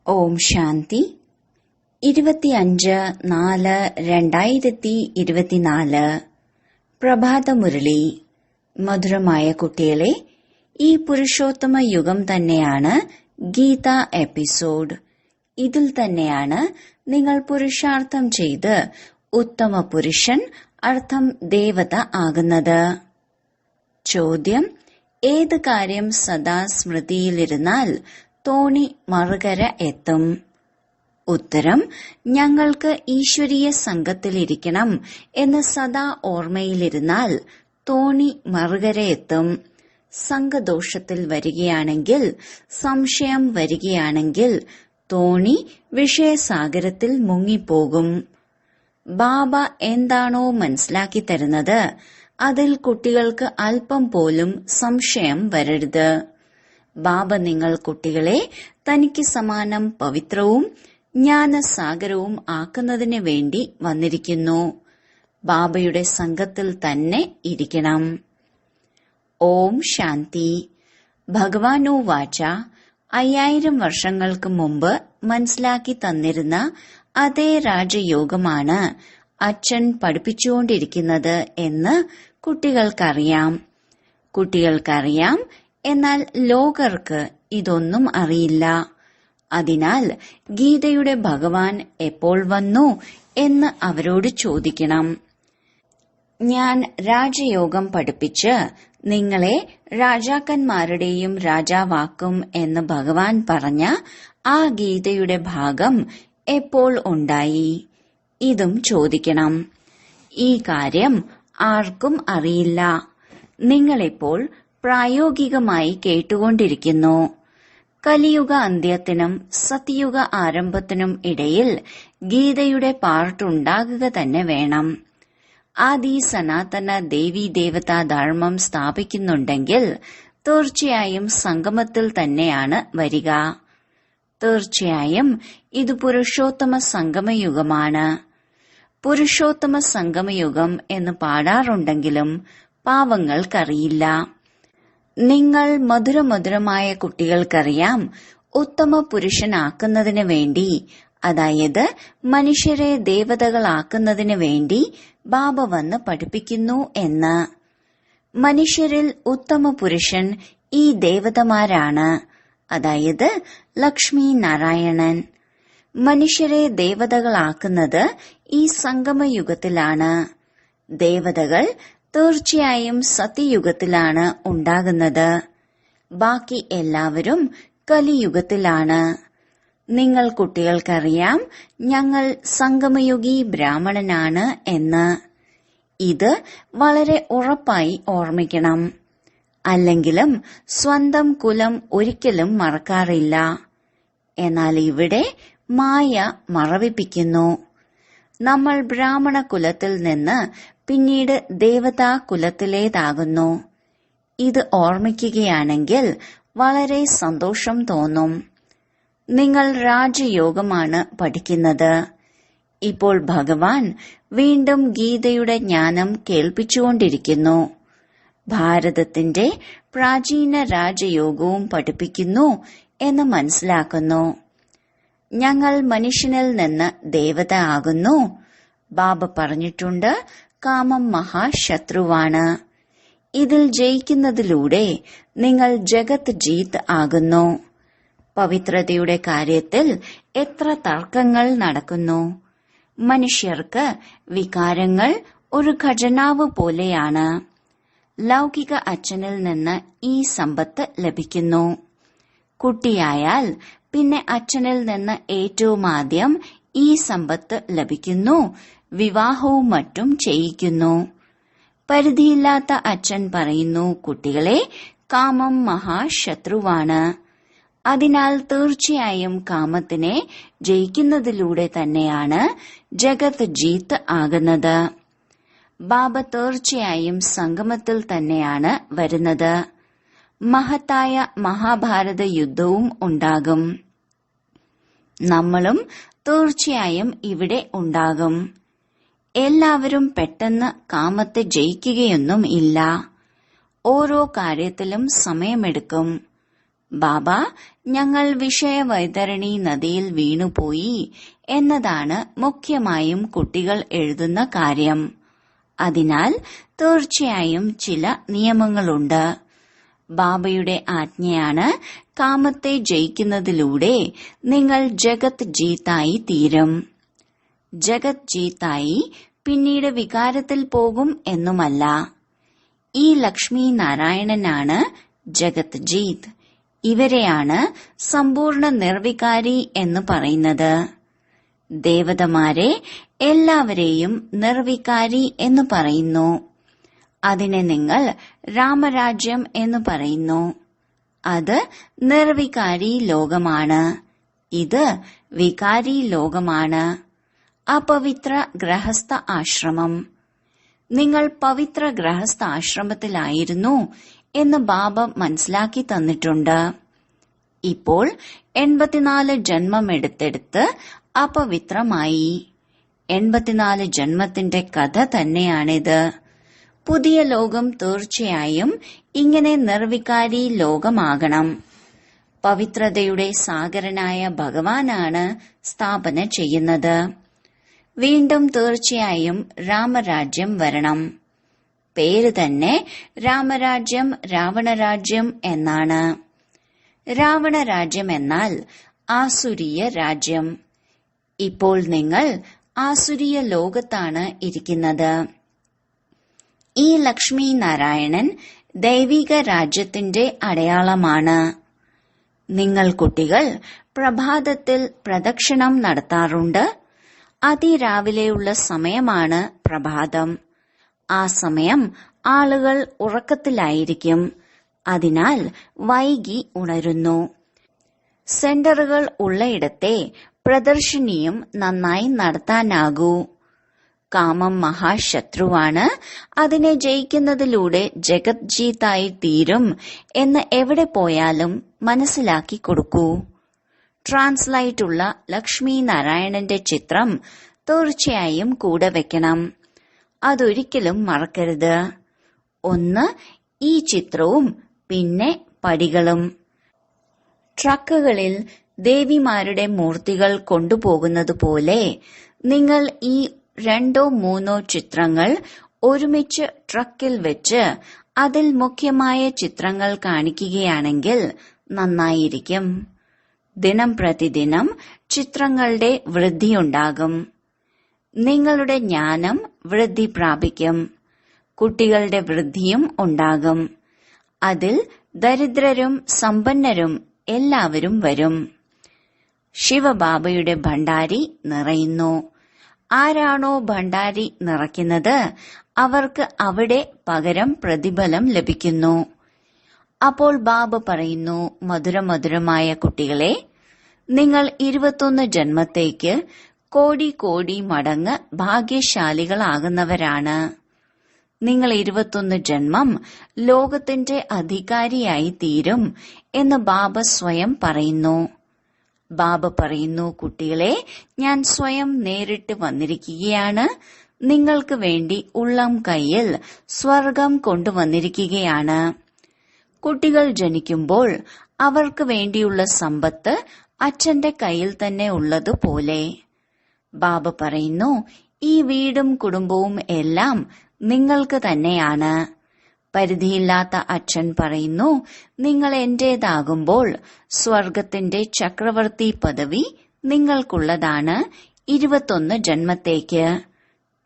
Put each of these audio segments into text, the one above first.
ഓം ശാന്തി 25/4/2024 പ്രഭാതമുരളി. മധുരമായ കുട്ടികളെ, ഈ പുരുഷോത്തമ യുഗം തന്നെയാണ് ഗീത എപ്പിസോഡ്. ഇതിൽ തന്നെയാണ് നിങ്ങൾ പുരുഷാർത്ഥം ചെയ്ത് ഉത്തമ പുരുഷൻ അർത്ഥം ദേവത ആകുന്നത്. ചോദ്യം: ഏത് കാര്യം സദാ സ്മൃതിയിലിരുന്നാൽ തോണി മറുകര എത്തും? ഉത്തരം: ഞങ്ങൾക്ക് ഈശ്വരീയ സംഘത്തിലിരിക്കണം എന്ന് സദാ ഓർമ്മയിലിരുന്നാൽ തോണി മറുകര എത്തും. സംഘദോഷത്തിൽ വരികയാണെങ്കിൽ, സംശയം വരികയാണെങ്കിൽ തോണി വിഷയസാഗരത്തിൽ മുങ്ങിപ്പോകും. ബാബ എന്താണോ മനസ്സിലാക്കി തരുന്നത് അതിൽ കുട്ടികൾക്ക് അല്പം പോലും സംശയം വരരുത്. ബാബ നിങ്ങൾ കുട്ടികളെ തനിക്ക് സമാനം പവിത്രവും ജ്ഞാനസാഗരവും ആക്കുന്നതിന് വേണ്ടി വന്നിരിക്കുന്നു. ബാബയുടെ സംഘത്തിൽ തന്നെ ഇരിക്കണം. ഓം ശാന്തി. ഭഗവാനു വാച 5000 വർഷങ്ങൾക്ക് മുമ്പ് മനസ്സിലാക്കി തന്നിരുന്ന അതേ രാജയോഗമാണ് അച്ഛൻ പഠിപ്പിച്ചുകൊണ്ടിരിക്കുന്നത് എന്ന് കുട്ടികൾക്കറിയാം. എന്നാൽ ലോകർക്ക് ഇതൊന്നും അറിയില്ല. അതിനാൽ ഗീതയുടെ ഭഗവാൻ എപ്പോൾ വന്നു എന്ന് അവരോട് ചോദിക്കണം. ഞാൻ രാജയോഗം പഠിപ്പിച്ച് നിങ്ങളെ രാജാക്കന്മാരുടെയും രാജാവാക്കും എന്ന് ഭഗവാൻ പറഞ്ഞ ആ ഗീതയുടെ ഭാഗം എപ്പോൾ ഉണ്ടായി? ഇതും ചോദിക്കണം. ഈ കാര്യം ആർക്കും അറിയില്ല. നിങ്ങളിപ്പോൾ പ്രായോഗികമായി കേട്ടുകൊണ്ടിരിക്കുന്നു. കലിയുഗ അന്ത്യത്തിനും സത്യയുഗ ആരംഭത്തിനും ഇടയിൽ ഗീതയുടെ പാർട്ടുണ്ടാകുക തന്നെ വേണം. ആദി സനാതന ദേവീ ദേവതാ ധർമ്മം സ്ഥാപിക്കുന്നുണ്ടെങ്കിൽ തീർച്ചയായും സംഗമത്തിൽ തന്നെയാണ് വരിക. തീർച്ചയായും ഇത് പുരുഷോത്തമ സംഗമയുഗമാണ്. പുരുഷോത്തമ സംഗമയുഗം എന്ന് പാടാറുണ്ടെങ്കിലും പാവങ്ങൾക്കറിയില്ല. നിങ്ങൾ മധുരമധുരമായ കുട്ടികൾക്കറിയാം, ഉത്തമ പുരുഷനാക്കുന്നതിന് വേണ്ടി, അതായത് മനുഷ്യരെ ദേവതകളാക്കുന്നതിന് വേണ്ടി ബാബ വന്ന് പഠിപ്പിക്കുന്നു എന്ന്. മനുഷ്യരിൽ ഉത്തമ പുരുഷൻ ഈ ദേവതമാരാണ്, അതായത് ലക്ഷ്മി നാരായണൻ. മനുഷ്യരെ ദേവതകളാക്കുന്നത് ഈ സംഗമയുഗത്തിലാണ്. ദേവതകൾ തീർച്ചയായും സത്യയുഗത്തിലാണ് ഉണ്ടാകുന്നത്. ബാക്കി എല്ലാവരും കലിയുഗത്തിലാണ്. നിങ്ങൾ കുട്ടികൾക്കറിയാം, ഞങ്ങൾ സംഗമയുഗി ബ്രാഹ്മണനാണ് എന്ന്. ഇത് വളരെ ഉറപ്പായി ഓർമ്മിക്കണം. അല്ലെങ്കിലും സ്വന്തം കുലം ഒരിക്കലും മറക്കാറില്ല. എന്നാൽ ഇവിടെ മായ മറവിപ്പിക്കുന്നു. നമ്മൾ ബ്രാഹ്മണ കുലത്തിൽ നിന്ന് പിന്നീട് ദേവതാ കുലത്തിലേതാകുന്നു. ഇത് ഓർമ്മിക്കുകയാണെങ്കിൽ വളരെ സന്തോഷം തോന്നും. നിങ്ങൾ രാജയോഗമാണ് പഠിക്കുന്നത്. ഇപ്പോൾ ഭഗവാൻ വീണ്ടും ഗീതയുടെ ജ്ഞാനം കേൾപ്പിച്ചുകൊണ്ടിരിക്കുന്നു. ഭാരതത്തിന്റെ പ്രാചീന രാജയോഗവും പഠിപ്പിക്കുന്നു എന്ന് മനസ്സിലാക്കുന്നു. ഞങ്ങൾ മനുഷ്യനിൽ നിന്ന് ദേവത ആകുന്നു. ബാബ പറഞ്ഞിട്ടുണ്ട്, കാമം മഹാശത്രുവാണ്. ഇതിൽ ജയിക്കുന്നതിലൂടെ നിങ്ങൾ ജഗത് ജീത്ത് ആകുന്നു. പവിത്രതയുടെ കാര്യത്തിൽ എത്ര തർക്കങ്ങൾ നടക്കുന്നു. മനുഷ്യർക്ക് വികാരങ്ങൾ ഒരു ഖജനാവ് പോലെയാണ്. ലൗകിക അച്ഛനിൽ നിന്ന് ഈ സമ്പത്ത് ലഭിക്കുന്നു. കുട്ടിയായാൽ പിന്നെ അച്ഛനിൽ നിന്ന് ഏറ്റവും ആദ്യം ഈ സമ്പത്ത് ലഭിക്കുന്നു. വിവാഹവും മറ്റും ചെയ്യിക്കുന്നു. പരിധിയില്ലാത്ത അച്ഛൻ പറയുന്നു, കുട്ടികളെ, കാമം മഹാശത്രുവാണ്. അതിനാൽ തീർച്ചയായും കാമത്തിനെ ജയിക്കുന്നതിലൂടെ തന്നെയാണ് ജഗത് ജീത്ത് ആകുന്നത്. ബാബ തീർച്ചയായും സംഗമത്തിൽ തന്നെയാണ് വരുന്നത്. മഹത്തായ മഹാഭാരത യുദ്ധവും ഉണ്ടാകും. നമ്മളും തീർച്ചയായും ഇവിടെ ഉണ്ടാകും. എല്ലാവരും പെട്ടെന്ന് കാമത്തെ ജയിക്കുകയൊന്നും ഇല്ല. ഓരോ കാര്യത്തിലും സമയമെടുക്കും. ബാബ, ഞങ്ങൾ വിഷയവൈതരണി നദിയിൽ വീണുപോയി എന്നതാണ് മുഖ്യമായും കുട്ടികൾ എഴുതുന്ന കാര്യം. അതിനാൽ തീർച്ചയായും ചില നിയമങ്ങളുണ്ട്. ബാബയുടെ ആജ്ഞയാണ്, കാമത്തെ ജയിക്കുന്നതിലൂടെ നിങ്ങൾ ജഗത് ജീത്തായി തീരും. ജഗത് ജീത്തായി പിന്നീട് വികാരത്തിൽ പോകും എന്നുമല്ല. ഈ ലക്ഷ്മി നാരായണനാണ് ജഗത് ജീത്. ഇവരെയാണ് സമ്പൂർണ്ണ നിർവികാരി എന്ന് പറയുന്നത്. ദേവതമാരെ എല്ലാവരെയും നിർവികാരി എന്ന് പറയുന്നു. അതിനെ നിങ്ങൾ രാമരാജ്യം എന്ന് പറയുന്നു. അത് നിർവികാരി ലോകമാണ്. ഇത് വികാരി ലോകമാണ്. അപവിത്ര ഗൃഹസ്ഥ ആശ്രമം. നിങ്ങൾ പവിത്ര ഗൃഹസ്ഥ ആശ്രമത്തിലായിരുന്നു എന്ന് ബാബ മനസ്സിലാക്കി തന്നിട്ടുണ്ട്. ഇപ്പോൾ 84 ജന്മമെടുത്തെടുത്ത് അപവിത്രമായി. 84 ജന്മത്തിന്റെ കഥ തന്നെയാണിത്. പുതിയ ലോകം തീർച്ചയായും ഇങ്ങനെ നിർവികാരി ലോകമാകണം. പവിത്രതയുടെ സാഗരനായ ഭഗവാനാണ് സ്ഥാപന ചെയ്യുന്നത്. വീണ്ടും തീർച്ചയായും രാമരാജ്യം വരണം. പേര് തന്നെ രാമരാജ്യം, രാവണരാജ്യം എന്നാണ്. രാവണരാജ്യം എന്നാൽ ആസുരീയ രാജ്യം. ഇപ്പോൾ നിങ്ങൾ ആസുരീയ ലോകത്താണ് ഇരിക്കുന്നത്. ഈ ലക്ഷ്മി നാരായണൻ ദൈവിക രാജ്യത്തിന്റെ അടയാളമാണ്. നിങ്ങൾ കുട്ടികൾ പ്രഭാതത്തിൽ പ്രദക്ഷിണം നടത്താറുണ്ട്. അതിരാവിലെയുള്ള സമയമാണ് പ്രഭാതം. ആ സമയം ആളുകൾ ഉറക്കത്തിലായിരിക്കും. അതിനാൽ വൈകി ഉണരുന്നു. സെന്ററുകൾ ഉള്ളയിടത്തെ പ്രദർശിനിയും നന്നായി നടത്താനാകൂ. കാമം മഹാശത്രുവാണ്. അതിനെ ജയിക്കുന്നതിലൂടെ ജഗത് ജീത്തായി തീരും എന്ന് എവിടെ പോയാലും മനസ്സിലാക്കി കൊടുക്കൂ. ട്രാൻസ്ലൈറ്റുള്ള ലക്ഷ്മി നാരായണന്റെ ചിത്രം തീർച്ചയായും കൂടെ വെക്കണം. അതൊരിക്കലും മറക്കരുത്. ഒന്ന് ഈ ചിത്രവും പിന്നെ പടികളും. ട്രക്കുകളിൽ ദേവിമാരുടെ മൂർത്തികൾ കൊണ്ടുപോകുന്നത് പോലെ നിങ്ങൾ ഈ 2-3 ചിത്രങ്ങൾ ഒരുമിച്ച് ട്രക്കിൽ വെച്ച് അതിൽ മുഖ്യമായ ചിത്രങ്ങൾ കാണിക്കുകയാണെങ്കിൽ നന്നായിരിക്കും. ദിനം പ്രതിദിനം ചിത്രങ്ങളുടെ വൃദ്ധിയുണ്ടാകും. നിങ്ങളുടെ ജ്ഞാനം വൃദ്ധി പ്രാപിക്കും. കുട്ടികളുടെ വൃദ്ധിയും ഉണ്ടാകും. അതിൽ ദരിദ്രരും സമ്പന്നരും എല്ലാവരും വരും. ശിവബാബയുടെ ഭണ്ഡാരി നിറയുന്നു. ആരാണോ ഭണ്ഡാരി നിറയ്ക്കുന്നത് അവർക്ക് അവിടെ പകരം പ്രതിഫലം ലഭിക്കുന്നു. അപ്പോൾ ബാബ പറയുന്നു, മധുരമധുരമായ കുട്ടികളെ, നിങ്ങൾ 21 ജന്മത്തേക്ക് കോടി കോടി മടങ്ങ് ഭാഗ്യശാലികളാകുന്നവരാണ്. നിങ്ങൾ 21 ജന്മം ലോകത്തിന്റെ അധികാരിയായി തീരും എന്ന് ബാബ സ്വയം പറയുന്നു. ബാബ പറയുന്നു, കുട്ടികളെ, ഞാൻ സ്വയം നേരിട്ട് വന്നിരിക്കുകയാണ്. നിങ്ങൾക്ക് വേണ്ടി ഉള്ളം കൈയിൽ സ്വർഗം കൊണ്ടുവന്നിരിക്കുകയാണ്. കുട്ടികൾ ജനിക്കുമ്പോൾ അവർക്ക് വേണ്ടിയുള്ള സമ്പത്ത് അച്ഛന്റെ കയ്യിൽ തന്നെ ഉള്ളതുപോലെ. ബാബ പറയുന്നു, ഈ വീടും കുടുംബവും എല്ലാം നിങ്ങൾക്ക് തന്നെയാണ്. പരിധിയില്ലാത്ത അച്ഛൻ പറയുന്നു, നിങ്ങൾ എന്റേതാകുമ്പോൾ സ്വർഗത്തിന്റെ ചക്രവർത്തി പദവി നിങ്ങൾക്കുള്ളതാണ് 21 ജന്മത്തേക്ക്.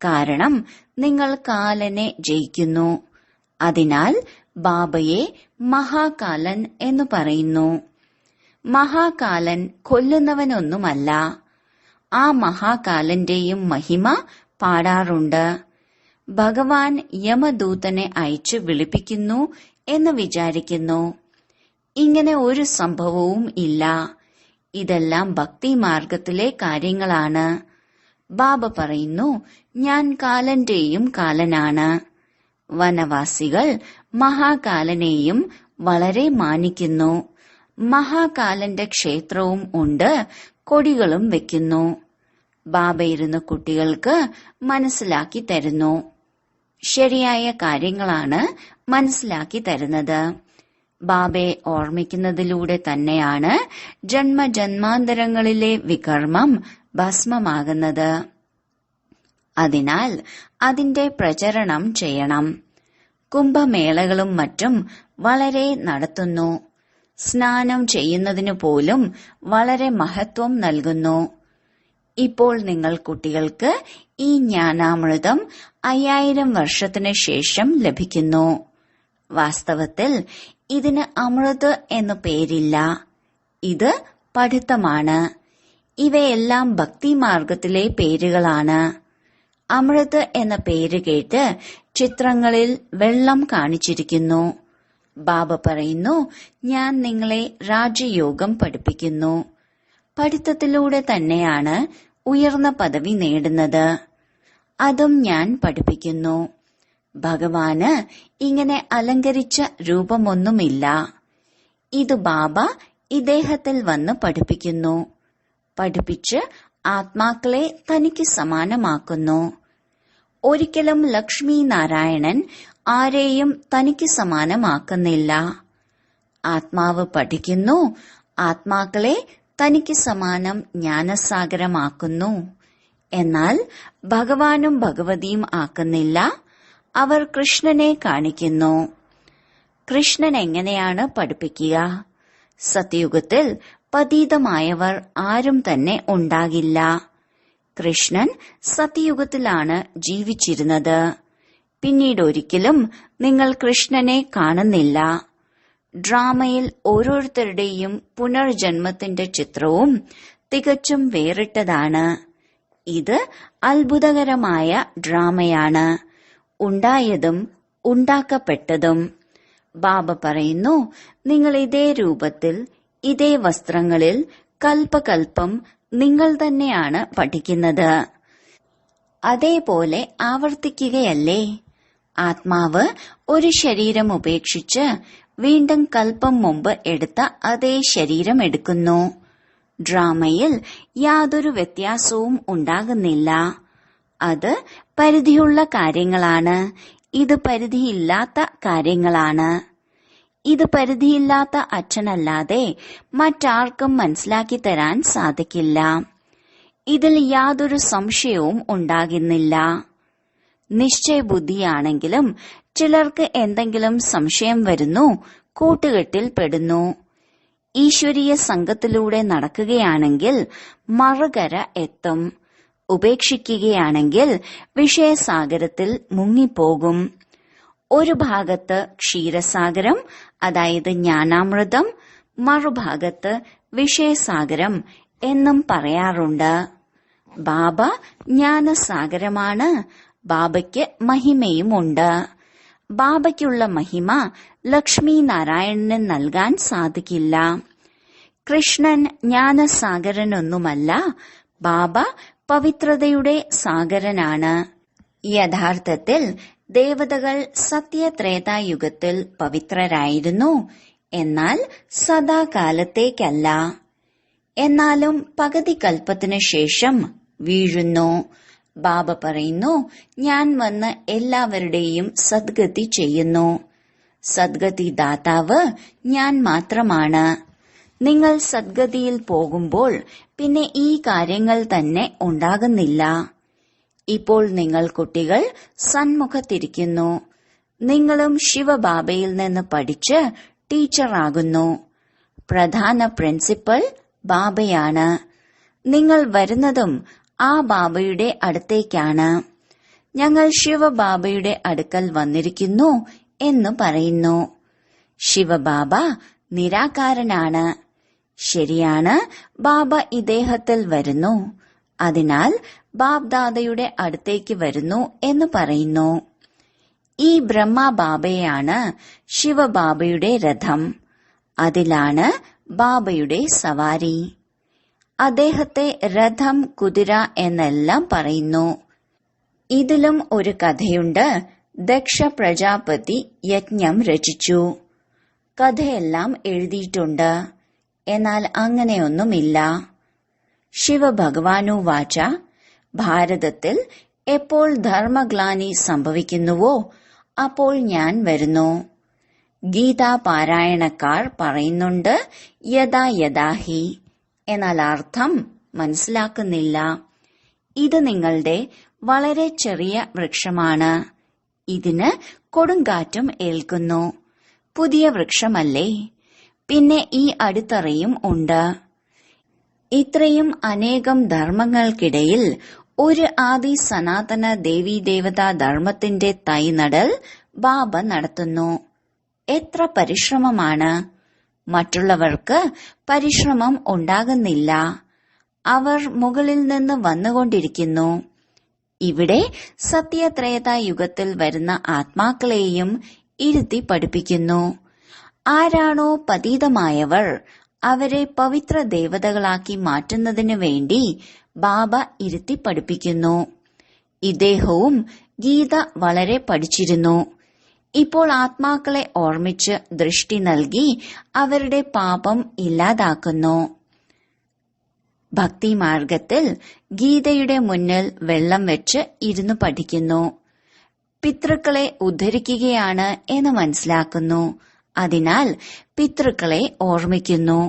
കാരണം നിങ്ങൾ കാലനെ ജയിക്കുന്നു. അതിനാൽ ബാബയെ മഹാകാലൻ എന്ന് പറയുന്നു. മഹാകാലൻ കൊല്ലുന്നവനൊന്നുമല്ല. ആ മഹാകാലന്റെയും മഹിമ പാടാറുണ്ട്. ഭഗവാൻ യമദൂതനെ അയച്ച് വിളിപ്പിക്കുന്നു എന്ന് വിചാരിക്കുന്നു. ഇങ്ങനെ ഒരു സംഭവവും ഇല്ല. ഇതെല്ലാം ഭക്തിമാർഗത്തിലെ കാര്യങ്ങളാണ്. ബാബ പറയുന്നു, ഞാൻ കാലന്റെയും കാലനാണ്. വനവാസികൾ മഹാകാലനെയും വളരെ മാനിക്കുന്നു. മഹാകാലന്റെ ക്ഷേത്രവും ഉണ്ട്, കൊടികളും വെക്കുന്നു. ബാബ ഇരുന്ന് കുട്ടികൾക്ക് മനസ്സിലാക്കി തരുന്നു. ശരിയായ കാര്യങ്ങളാണ് മനസ്സിലാക്കി തരുന്നത്. ബാബയെ ഓർമ്മിക്കുന്നതിലൂടെ തന്നെയാണ് ജന്മജന്മാന്തരങ്ങളിലെ വികർമ്മം ഭസ്മമാകുന്നത്. അതിനാൽ അതിന്റെ പ്രചരണം ചെയ്യണം. കുംഭമേളകളും മറ്റും വളരെ നടത്തുന്നു. സ്നാനം ചെയ്യുന്നതിനു പോലും വളരെ മഹത്വം നൽകുന്നു. ഇപ്പോൾ നിങ്ങൾ കുട്ടികൾക്ക് ഈ ജ്ഞാനാമൃതം 5000 വർഷത്തിനു ശേഷം ലഭിക്കുന്നു. വാസ്തവത്തിൽ ഇതിന് അമൃത് എന്നു പേരില്ല. ഇത് പഠിത്തമാണ്. ഇവയെല്ലാം ഭക്തിമാർഗത്തിലെ പേരുകളാണ്. അമൃത് എന്ന പേര് കേട്ട് ചിത്രങ്ങളിൽ വെള്ളം കാണിച്ചിരിക്കുന്നു. ബാബ പറയുന്നു, ഞാൻ നിങ്ങളെ രാജയോഗം പഠിപ്പിക്കുന്നു. പഠിത്തത്തിലൂടെ തന്നെയാണ് ഉയർന്ന പദവി നേടുന്നത്. അതും ഞാൻ പഠിപ്പിക്കുന്നു. ഭഗവാന് ഇങ്ങനെ അലങ്കരിച്ച രൂപമൊന്നുമില്ല. ഇത് ബാബ ഇദ്ദേഹത്തിൽ വന്ന് പഠിപ്പിക്കുന്നു. പഠിപ്പിച്ച് ആത്മാക്കളെ തനിക്ക് സമാനമാക്കുന്നു. ഒരിക്കലും ലക്ഷ്മി നാരായണൻ ആരെയും തനിക്ക് സമാനമാക്കുന്നില്ല. ആത്മാവ് പഠിക്കുന്നു, ആത്മാക്കളെ തനിക്ക് സമാനം ജ്ഞാനസാഗരമാക്കുന്നു. എന്നാൽ ഭഗവാനും ഭഗവതിയും ആക്കുന്നില്ല. അവർ കൃഷ്ണനെ കാണിക്കുന്നു. കൃഷ്ണൻ എങ്ങനെയാണ് പഠിപ്പിക്കുക? സത്യയുഗത്തിൽ പതീതമായവർ ആരും തന്നെ ഉണ്ടാകില്ല. കൃഷ്ണൻ സത്യയുഗത്തിലാണ് ജീവിച്ചിരുന്നത്. പിന്നീട് ഒരിക്കലും നിങ്ങൾ കൃഷ്ണനെ കാണുന്നില്ല. ഡ്രാമയിൽ ഓരോരുത്തരുടെയും പുനർജന്മത്തിന്റെ ചിത്രവും തികച്ചും വേറിട്ടതാണ്. ഇത് അത്ഭുതകരമായ ഡ്രാമയാണ്. ഉണ്ടായതും ഉണ്ടാക്കപ്പെട്ടതും. ബാബ പറയുന്നു, നിങ്ങൾ ഇതേ രൂപത്തിൽ ഇതേ വസ്ത്രങ്ങളിൽ കൽപ്പകൽപ്പം നിങ്ങൾ തന്നെയാണ് പഠിക്കുന്നത്. അതേപോലെ ആവർത്തിക്കുകയല്ലേ? ആത്മാവ് ഒരു ശരീരം ഉപേക്ഷിച്ച് വീണ്ടും കൽപ്പം മുമ്പ് എടുത്ത അതേ ശരീരം എടുക്കുന്നു. ഡ്രാമയിൽ യാതൊരു വ്യത്യാസവും ഉണ്ടാകുന്നില്ല. അത് പരിധിയുള്ള കാര്യങ്ങളാണ്. ഇത് പരിധിയില്ലാത്ത കാര്യങ്ങളാണ്. ഇത് പരിധിയില്ലാത്ത അച്ഛനല്ലാതെ മറ്റാർക്കും മനസ്സിലാക്കി തരാൻ സാധിക്കില്ല. ഇതിൽ യാതൊരു സംശയവും ഉണ്ടാകുന്നില്ല. നിശ്ചയബുദ്ധിയാണെങ്കിലും ചിലർക്ക് എന്തെങ്കിലും സംശയം വരുന്നു, കൂട്ടുകെട്ടിൽ പെടുന്നു. ഈശ്വരീയ സംഘത്തിലൂടെ നടക്കുകയാണെങ്കിൽ മറുകര എത്തും. ഉപേക്ഷിക്കുകയാണെങ്കിൽ വിഷയസാഗരത്തിൽ മുങ്ങിപ്പോകും. ഒരു ഭാഗത്ത് ക്ഷീരസാഗരം, അതായത് ജ്ഞാനാമൃതം, മറുഭാഗത്ത് വിഷയസാഗരം എന്നും പറയാറുണ്ട്. ബാബ ജ്ഞാനസാഗരമാണ്. ബാബയ്ക്ക് മഹിമയുമുണ്ട്. ബാബയ്ക്കുള്ള മഹിമ ലക്ഷ്മി നാരായണന് നൽകാൻ സാധിക്കില്ല. കൃഷ്ണൻ ജ്ഞാനസാഗരനൊന്നുമല്ല. ബാബ പവിത്രതയുടെ സാഗരനാണ്. യഥാർത്ഥത്തിൽ ദേവതകൾ സത്യത്രേതായുഗത്തിൽ പവിത്രരായിരുന്നു. എന്നാൽ സദാകാലത്തേക്കല്ല. എന്നാലും പകുതി കൽപ്പത്തിനു ശേഷം വീഴുന്നു. ബാബ പറയുന്നു, ഞാൻ വന്ന് എല്ലാവരുടെയും സദ്ഗതി ചെയ്യുന്നു. സദ്ഗതി ദാതാവ് ഞാൻ മാത്രമാണ്. നിങ്ങൾ സദ്ഗതിയിൽ പോകുമ്പോൾ പിന്നെ ഈ കാര്യങ്ങൾ തന്നെ ഉണ്ടാകുന്നില്ല. ഇപ്പോൾ നിങ്ങൾ കുട്ടികൾ സന്മുഖത്തിരിക്കുന്നു. നിങ്ങളും ശിവബാബയിൽ നിന്ന് പഠിച്ച് ടീച്ചറാകുന്നു. പ്രധാന പ്രിൻസിപ്പൽ ബാബയാണ്. നിങ്ങൾ വരുന്നതും ആ ബാബയുടെ അടുത്തേക്കാണ്. ഞങ്ങൾ ശിവബാബയുടെ അടുക്കൽ വന്നിരിക്കുന്നു എന്ന് പറയുന്നു. ശിവബാബ നിരാകാരനാണ്. ശരിയാണ്, ബാബ ഇദ്ദേഹത്തിൽ വരുന്നു. അതിനാൽ ബാബ്ദാദയുടെ അടുത്തേക്ക് വരുന്നു എന്ന് പറയുന്നു. ഈ ബ്രഹ്മബാബയാണ് ശിവബാബയുടെ രഥം. അതിലാണ് ബാബയുടെ സവാരി. അദ്ദേഹത്തെ രഥം, കുതിര എന്നെല്ലാം പറയുന്നു. ഇതിലും ഒരു കഥയുണ്ട്. ദക്ഷ പ്രജാപതി യജ്ഞം രചിച്ചു. കഥയെല്ലാം എഴുതിയിട്ടുണ്ട്. എന്നാൽ അങ്ങനെയൊന്നുമില്ല. ശിവഭഗവാനു വാച, ഭാരതത്തിൽ എപ്പോൾ ധർമ്മഗ്ലാനി സംഭവിക്കുന്നുവോ അപ്പോൾ ഞാൻ വരുന്നു. ഗീതാ പാരായണക്കാർ പറയുന്നുണ്ട് യഥാ യഥാഹി, എന്നാൽ അർത്ഥം മനസ്സിലാക്കുന്നില്ല. ഇത് നിങ്ങളുടെ വളരെ ചെറിയ വൃക്ഷമാണ്. ഇതിന് കൊടുങ്കാറ്റും ഏൽക്കുന്നു. പുതിയ വൃക്ഷമല്ലേ? പിന്നെ ഈ അടിത്തറയും ഉണ്ട്. ഇത്രയും അനേകം ധർമ്മങ്ങൾക്കിടയിൽ ഒരു ആദി സനാതന ദേവീദേവതാ ധർമ്മത്തിന്റെ തൈനടൽ ബാബ നടത്തുന്നു. എത്ര പരിശ്രമമാണ്! മറ്റുള്ളവർക്ക് പരിശ്രമം ഉണ്ടാകുന്നില്ല. അവർ മുകളിൽ നിന്ന് വന്നുകൊണ്ടിരിക്കുന്നു. ഇവിടെ സത്യത്രേതാ യുഗത്തിൽ വരുന്ന ആത്മാക്കളെയും ഇരുത്തി പഠിപ്പിക്കുന്നു. ആരാണോ പതീതമായവർ അവരെ പവിത്ര ദേവതകളാക്കി മാറ്റുന്നതിനു വേണ്ടി ബാബ ഇരുത്തി പഠിപ്പിക്കുന്നു. ഇദ്ദേഹവും ഗീത വളരെ പഠിച്ചിരുന്നു. ഇപ്പോൾ ആത്മാക്കളെ ഓർമ്മിച്ച് ദൃഷ്ടി നൽകി അവരുടെ പാപം ഇല്ലാതാക്കുന്നു. ഭക്തിമാർഗത്തിൽ ഗീതയുടെ മുന്നിൽ വെള്ളം വെച്ച് ഇരുന്നു പഠിക്കുന്നു. പിതൃക്കളെ ഉദ്ധരിക്കുകയാണ് എന്ന് മനസ്സിലാക്കുന്നു. അതിനാൽ പിതൃക്കളെ ഓർമ്മിക്കുന്നു.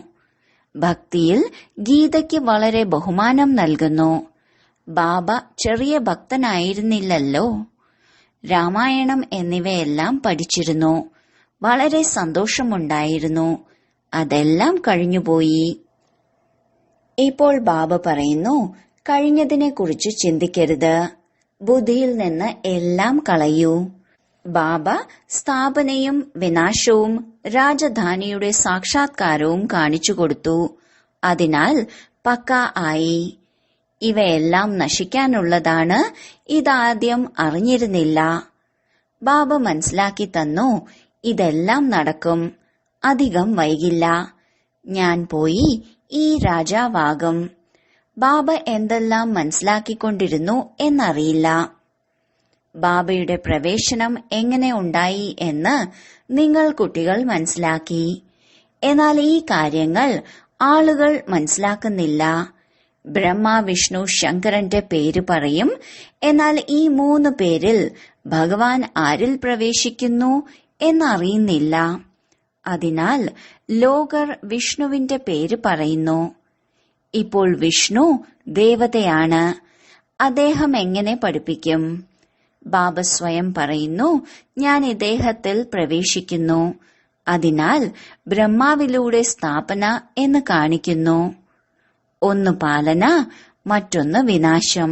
ഭക്തിയിൽ ഗീതയ്ക്ക് വളരെ ബഹുമാനം നൽകുന്നു. ബാബ ചെറിയ ഭക്തനായിരുന്നില്ലല്ലോ. രാമായണം എന്നിവയെല്ലാം പഠിച്ചിരുന്നു. വളരെ സന്തോഷമുണ്ടായിരുന്നു. അതെല്ലാം കഴിഞ്ഞുപോയി. ഇപ്പോൾ ബാബ പറയുന്നു, കഴിഞ്ഞതിനെക്കുറിച്ച് ചിന്തിക്കരുത്. ബുദ്ധിയിൽ നിന്ന് എല്ലാം കളയൂ. ബാബ സ്ഥാപനയും വിനാശവും രാജധാനിയുടെ സാക്ഷാത്കാരവും കാണിച്ചുകൊടുത്തു. അതിനാൽ പക്ക ആയി. ഇവയെല്ലാം നശിക്കാനുള്ളതാണ്. ഇതാദ്യം അറിഞ്ഞിരുന്നില്ല. ബാബ മനസ്സിലാക്കി തന്നു, ഇതെല്ലാം നടക്കും. അധികം വൈകില്ല. ഞാൻ പോയി ഈ രാജാവാകും. ബാബ എന്തെല്ലാം മനസ്സിലാക്കിക്കൊണ്ടിരുന്നു എന്നറിയില്ല. ബാബയുടെ പ്രവേശനം എങ്ങനെ ഉണ്ടായി എന്ന് നിങ്ങൾ കുട്ടികൾ മനസ്സിലാക്കി. എന്നാൽ ഈ കാര്യങ്ങൾ ആളുകൾ മനസ്സിലാക്കുന്നില്ല. ബ്രഹ്മ, വിഷ്ണു, ശങ്കരന്റെ പേര് പറയും. എന്നാൽ ഈ 3 പേരിൽ ഭഗവാൻ ആരിൽ പ്രവേശിക്കുന്നു എന്നറിയുന്നില്ല. അതിനാൽ ലോകർ വിഷ്ണുവിന്റെ പേര് പറയുന്നു. ഇപ്പോൾ വിഷ്ണു ദേവതയാണ്. അദ്ദേഹം എങ്ങനെ പഠിപ്പിക്കും? ബാബ സ്വയം പറയുന്നു, ഞാൻ ഇദ്ദേഹത്തിൽ പ്രവേശിക്കുന്നു. അതിനാൽ ബ്രഹ്മാവിലൂടെ സ്ഥാപന എന്ന് കാണിക്കുന്നു. ഒന്ന് പാലന, മറ്റൊന്ന് വിനാശം.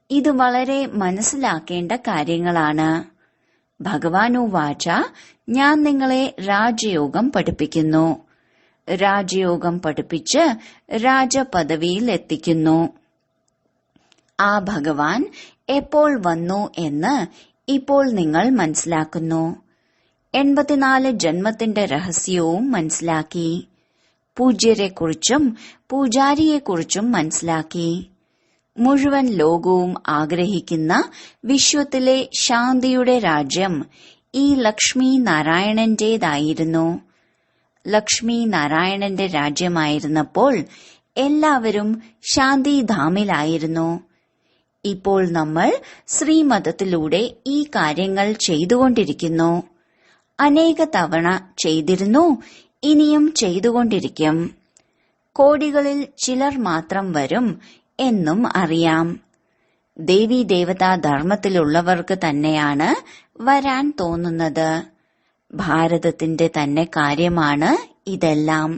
ഇത് വളരെ മനസ്സിലാക്കേണ്ട കാര്യങ്ങളാണ്. ഭഗവാനുവാച, ഞാൻ നിങ്ങളെ രാജയോഗം പഠിപ്പിക്കുന്നു. രാജയോഗം പഠിപ്പിച്ച് രാജപദവിയിൽ എത്തിക്കുന്നു. ആ ഭഗവാൻ എപ്പോൾ വന്നു എന്ന് ഇപ്പോൾ നിങ്ങൾ മനസ്സിലാക്കുന്നു. 84 ജന്മത്തിന്റെ രഹസ്യവും മനസ്സിലാക്കി. പൂജ്യരെക്കുറിച്ചും പൂജാരിയെക്കുറിച്ചും മനസ്സിലാക്കി. മുഴുവൻ ലോകവും ആഗ്രഹിക്കുന്ന വിശ്വത്തിലെ ശാന്തിയുടെ രാജ്യം ഈ ലക്ഷ്മി നാരായണന്റേതായിരുന്നു. ലക്ഷ്മി നാരായണന്റെ രാജ്യമായിരുന്നപ്പോൾ എല്ലാവരും ശാന്തിധാമിലായിരുന്നു. ഇപ്പോൾ നമ്മൾ ശ്രീമതത്തിലൂടെ ഈ കാര്യങ്ങൾ ചെയ്തുകൊണ്ടിരിക്കുന്നു. അനേക തവണ ചെയ്തിരുന്നു, ഇനിയും ചെയ്തുകൊണ്ടിരിക്കും. കോടികളിൽ ചിലർ മാത്രം വരും എന്നും അറിയാം. ദേവീദേവതാ ധർമ്മത്തിലുള്ളവർക്ക് തന്നെയാണ് വരാൻ തോന്നുന്നത്. ഭാരതത്തിന്റെ തന്നെ കാര്യമാണ് ഇതെല്ലാം.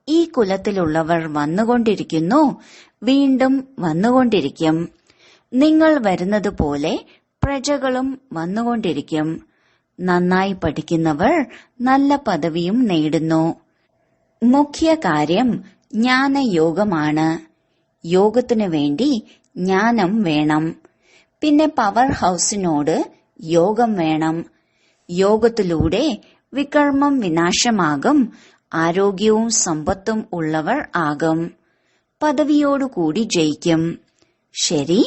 ഈ കുലത്തിലുള്ളവർ വന്നുകൊണ്ടിരിക്കുന്നു, വീണ്ടും വന്നുകൊണ്ടിരിക്കും. നിങ്ങൾ വരുന്നത് പോലെ പ്രജകളും വന്നുകൊണ്ടിരിക്കും. നന്നായി പഠിക്കുന്നവർ നല്ല പദവിയും നേടുന്നു. മുഖ്യ കാര്യം ജ്ഞാനയോഗമാണ്. യോഗത്തിനു വേണ്ടി ജ്ഞാനം വേണം. പിന്നെ പവർ ഹൌസിനോട് യോഗം വേണം. യോഗത്തിലൂടെ വികർമ്മം വിനാശമാകും. ആരോഗ്യവും സമ്പത്തും ഉള്ളവർ ആകും. പദവിയോടുകൂടി ജയിക്കും. ശരി,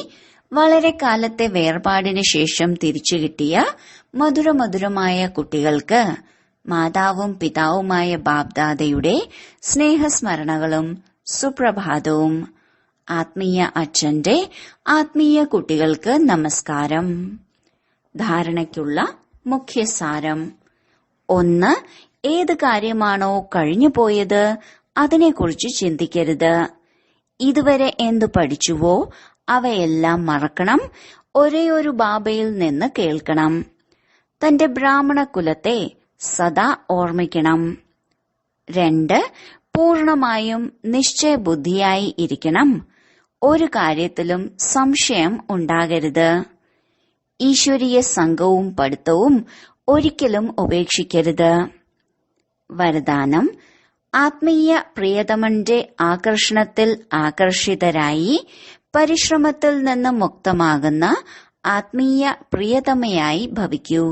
വളരെ കാലത്തെ വേർപാടിന് ശേഷം തിരിച്ചു കിട്ടിയ മധുരമധുരമായ കുട്ടികൾക്ക് മാതാവും പിതാവുമായ ബാബ്ദാദയുടെ സ്നേഹസ്മരണകളും സുപ്രഭാതവും. ആത്മീയ അച്ഛന്റെ ആത്മീയ കുട്ടികൾക്ക് നമസ്കാരം. ധാരണയ്ക്കുള്ള മുഖ്യസാരം. ഒന്ന്, ഏത് കാര്യമാണോ കഴിഞ്ഞുപോയത് അതിനെക്കുറിച്ച് ചിന്തിക്കരുത്. ഇതുവരെ എന്തു പഠിച്ചുവോ അവയെല്ലാം മറക്കണം. ഒരേയൊരു ബാബയിൽ നിന്ന് കേൾക്കണം. തന്റെ ബ്രാഹ്മണ കുലത്തെ സദാ ഓർമ്മിക്കണം. 2, പൂർണമായും നിശ്ചയബുദ്ധിയായി ഇരിക്കണം. ഒരു കാര്യത്തിലും സംശയം ഉണ്ടാകരുത്. ഈശ്വരീയ സംഘവും പഠിത്തവും ഒരിക്കലും ഉപേക്ഷിക്കരുത്. വരദാനം: ആത്മീയ പ്രിയതമന്റെ ആകർഷണത്തിൽ ആകർഷിതരായി പരിശ്രമത്തിൽ നിന്ന് മുക്തമാകുന്ന ആത്മീയ പ്രിയതമയായി ഭവിക്കൂ.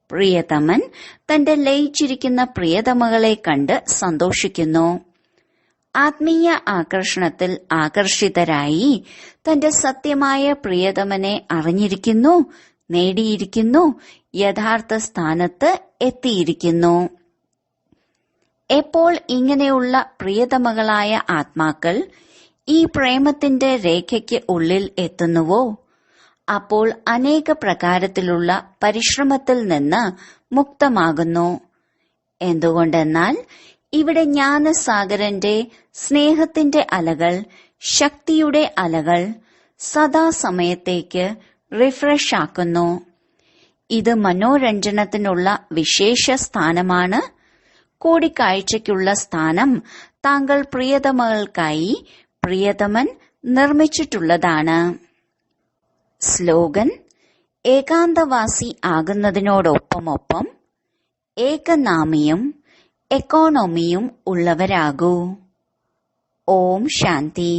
പ്രിയതമൻ തന്റെ ലയിച്ചിരിക്കുന്ന പ്രിയതമകളെ കണ്ട് സന്തോഷിക്കുന്നു. ആത്മീയ ആകർഷണത്തിൽ ആകർഷിതരായി തന്റെ സത്യമായ പ്രിയതമനെ അറിഞ്ഞിരിക്കുന്നു, നേടിയിരിക്കുന്നു, യഥാർത്ഥ സ്ഥാനത്ത് എത്തിയിരിക്കുന്നു. എപ്പോൾ ഇങ്ങനെയുള്ള പ്രിയതമകളായ ആത്മാക്കൾ ഈ പ്രേമത്തിന്റെ രേഖയ്ക്ക് ഉള്ളിൽ എത്തുന്നുവോ അപ്പോൾ അനേക പ്രകാരത്തിലുള്ള പരിശ്രമത്തിൽ നിന്ന് മുക്തമാകുന്നു. എന്തുകൊണ്ടെന്നാൽ ഇവിടെ ജ്ഞാനസാഗരന്റെ സ്നേഹത്തിന്റെ അലകൾ, ശക്തിയുടെ അലകൾ സദാസമയത്തേക്ക് റിഫ്രഷ് ആക്കുന്നു. ഇത് മനോരഞ്ജനത്തിനുള്ള വിശേഷ സ്ഥാനമാണ്. കൂടിക്കാഴ്ചയ്ക്കുള്ള സ്ഥാനം താങ്കൾ പ്രിയതമകൾക്കായി പ്രിയതമൻ നിർമ്മിച്ചിട്ടുള്ളതാണ്. സ്ലോഗൻ: ഏകാന്തവാസി ആകുന്നതിനോടൊപ്പമൊപ്പം ഏകനാമിയും എക്കോണമിയും ഉള്ളവരാകൂ. ഓം ശാന്തി.